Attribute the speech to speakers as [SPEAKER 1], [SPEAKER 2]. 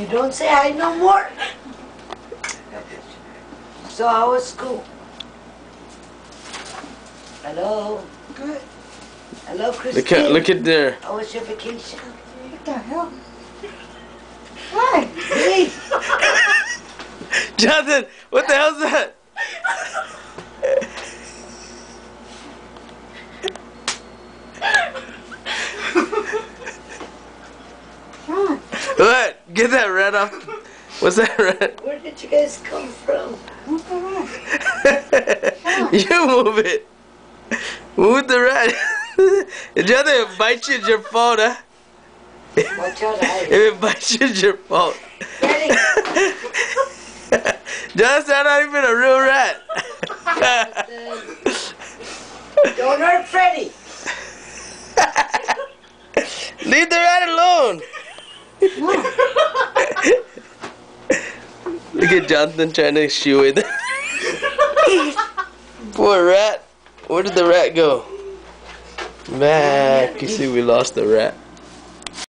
[SPEAKER 1] You don't say hi no more. So how was school? Hello?
[SPEAKER 2] Good.
[SPEAKER 1] Hello, Christine.
[SPEAKER 3] Look at there.
[SPEAKER 1] How was your vacation?
[SPEAKER 2] What the hell? Why?
[SPEAKER 1] Hey,
[SPEAKER 3] Jonathan, what the hell's that?
[SPEAKER 2] John.
[SPEAKER 3] What? Get that rat off. What's that rat?
[SPEAKER 1] where did you guys come from?
[SPEAKER 2] What's the rat?
[SPEAKER 3] You move it. Move the rat. Jonathan, it bites you, it's your fault, huh?
[SPEAKER 1] Watch out,
[SPEAKER 3] If it bites you, it's your fault.
[SPEAKER 1] Freddy.
[SPEAKER 3] Jonathan's not even a real rat.
[SPEAKER 1] Don't hurt Freddy.
[SPEAKER 3] Leave the rat alone. Look at Jonathan trying to shoo it. Poor rat. Where did the rat go? Back. You see, we lost the rat.